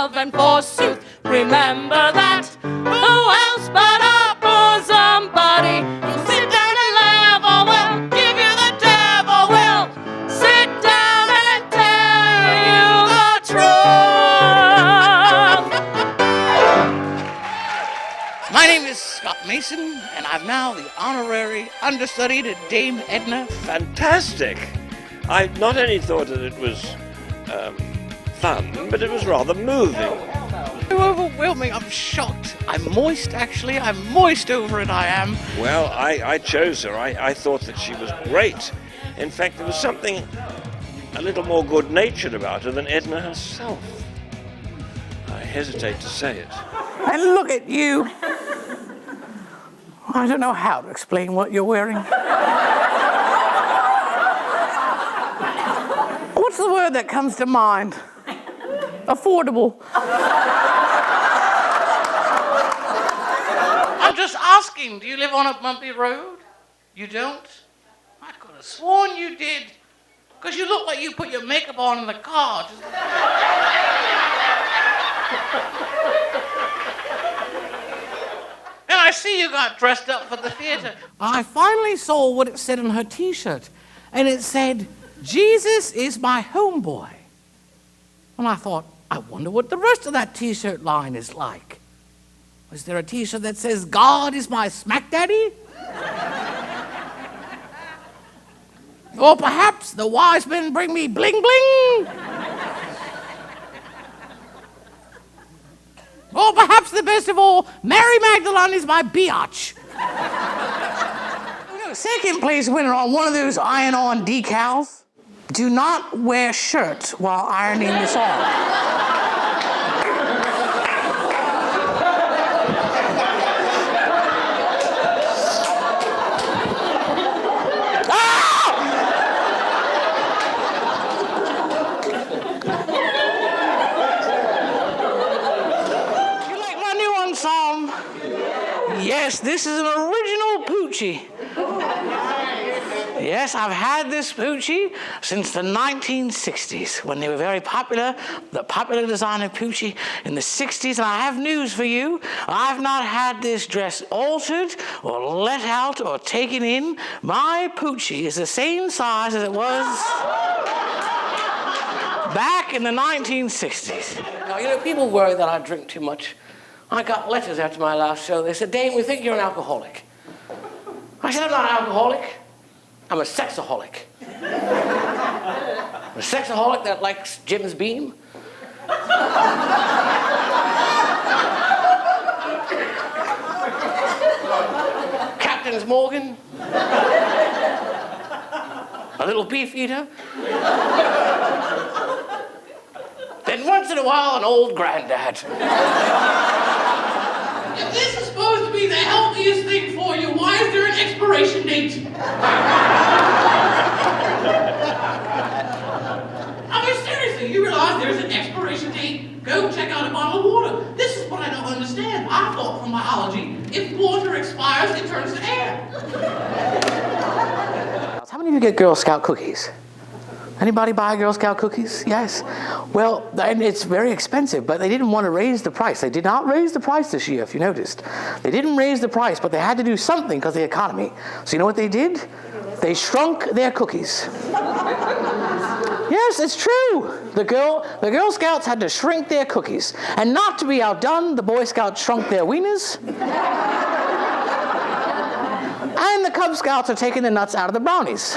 love, and forsooth, remember that. Who else but our bosom buddy will sit down and laugh, or will give you the devil, will sit down and tell you the truth. My name is Scott Mason, and I'm now the honorary understudy to Dame Edna. Fantastic! I not only thought that it was fun, but it was rather moving. Overwhelming, I'm shocked. I'm moist, actually. I'm moist over it, I am. Well, I chose her. I thought that she was great. In fact, there was something a little more good-natured about her than Edna herself. I hesitate to say it. And look at you. I don't know how to explain what you're wearing. What's the word that comes to mind? Affordable. I'm just asking, do you live on a bumpy road? You don't? I could have sworn you did. Because you look like you put your makeup on in the car. And I see you got dressed up for the theater. I finally saw what it said on her T-shirt. And it said, Jesus is my homeboy. And I thought, I wonder what the rest of that T-shirt line is like. Was there a T-shirt that says, God is my smack daddy? Or perhaps the wise men bring me bling bling? Or perhaps the best of all, Mary Magdalene is my biatch. Second place winner on one of those iron-on decals. Do not wear shirts while ironing this on. Yes, this is an original Poochie. Yes, I've had this Poochie since the 1960s, when they were very popular, the popular design of Poochie in the 60s. And I have news for you. I've not had this dress altered or let out or taken in. My Poochie is the same size as it was back in the 1960s. Now, people worry that I drink too much. I got letters after my last show. They said, Dame, we think you're an alcoholic. I said, I'm not an alcoholic. I'm a sexaholic. I'm a sexaholic that likes Jim's Beam. Captain's Morgan. A little beef eater. Then once in a while, an old granddad. If this is supposed to be the healthiest thing for you, why is there an expiration date? I mean, seriously, you realize there's an expiration date? Go check out a bottle of water. This is what I don't understand. I thought from biology, if water expires, it turns to air. How many of you get Girl Scout cookies? Anybody buy Girl Scout cookies? Yes. Well, and it's very expensive, but they didn't want to raise the price. They did not raise the price this year, if you noticed. They didn't raise the price, but they had to do something because of the economy. So you know what they did? They shrunk their cookies. Yes, it's true. The Girl Scouts had to shrink their cookies. And not to be outdone, the Boy Scouts shrunk their wieners. And the Cub Scouts are taking the nuts out of the brownies.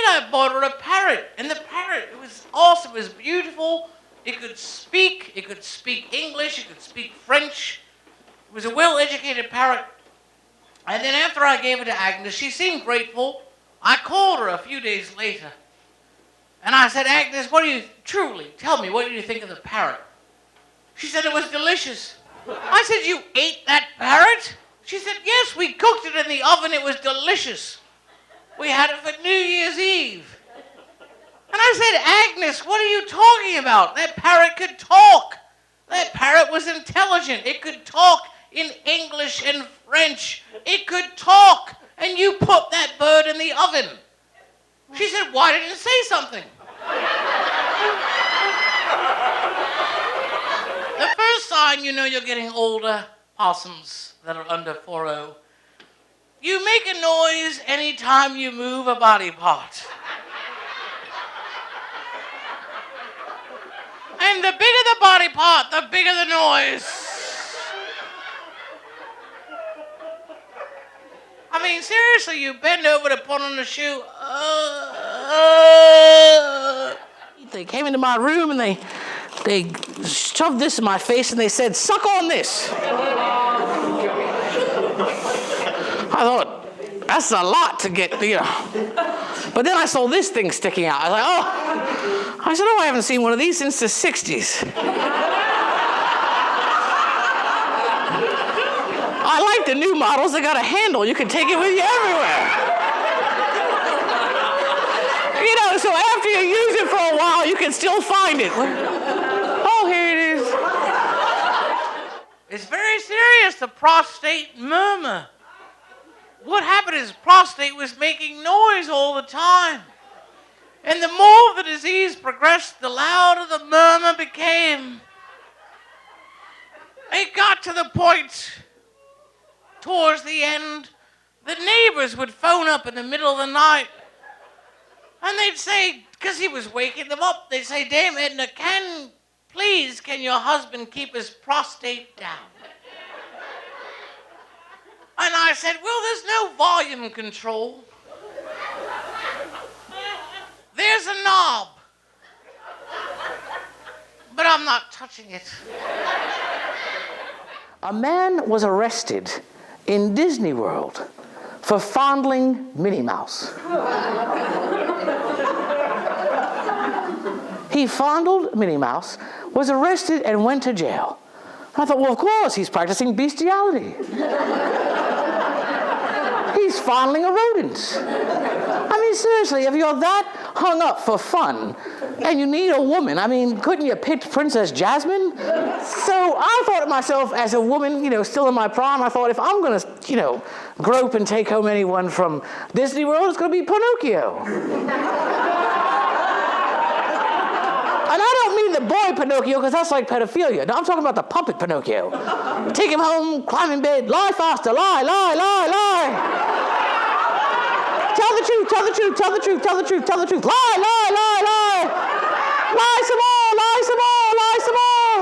I bought her a parrot, and the parrot, it was awesome, it was beautiful. It could speak English, it could speak French. It was a well-educated parrot. And then after I gave it to Agnes, she seemed grateful. I called her a few days later, and I said, Agnes, tell me, what do you think of the parrot? She said it was delicious. I said, you ate that parrot? She said, yes, we cooked it in the oven, it was delicious. We had it for New Year's Eve. And I said, Agnes, what are you talking about? That parrot could talk. That parrot was intelligent. It could talk in English and French. It could talk. And you put that bird in the oven. She said, why didn't you say something? sign you know you're getting older, possums that are under 4-0. You make a noise anytime you move a body part. And the bigger the body part, the bigger the noise. I mean, seriously, you bend over to put on a shoe. They came into my room and they shoved this in my face and they said, "Suck on this." I thought, that's a lot to get, But then I saw this thing sticking out. I was like, oh. I said, I haven't seen one of these since the 60s. I like the new models. They got a handle. You can take it with you everywhere. So after you use it for a while, you can still find it. Oh, here it is. It's very serious, the prostate murmur. What happened is prostate was making noise all the time. And the more the disease progressed, the louder the murmur became. It got to the point, towards the end, the neighbors would phone up in the middle of the night. And they'd say, because he was waking them up, they'd say, "Dame Edna, can your husband keep his prostate down?" And I said, "Well, there's no volume control. There's a knob. But I'm not touching it." A man was arrested in Disney World for fondling Minnie Mouse. He fondled Minnie Mouse, was arrested, and went to jail. I thought, well, of course, he's practicing bestiality. He's fondling a rodent. I mean, seriously, if you're that hung up for fun and you need a woman, I mean, couldn't you pick Princess Jasmine? So I thought to myself, as a woman, still in my prime, I thought, if I'm going to, grope and take home anyone from Disney World, it's going to be Pinocchio. And I don't mean the boy Pinocchio, because that's like pedophilia. No, I'm talking about the puppet Pinocchio. Take him home, climb in bed, lie faster, lie, lie, lie, lie. Tell the truth, tell the truth, tell the truth, tell the truth, tell the truth. Lie, lie, lie, lie. Lie some more, lie some more, lie some more.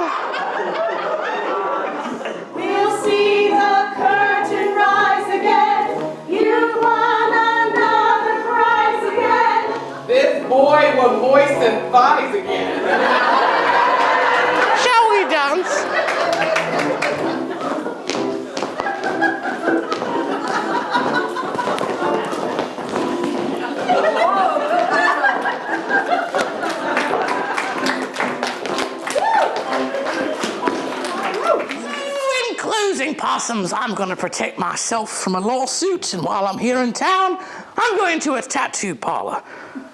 We'll see the curtain rise again. You won another prize again. This boy will moisten thighs again. Shall we dance? In closing, possums, I'm going to protect myself from a lawsuit, and while I'm here in town, I'm going to a tattoo parlor,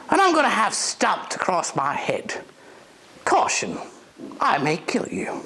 and I'm going to have stamped across my head, "Caution, I may kill you."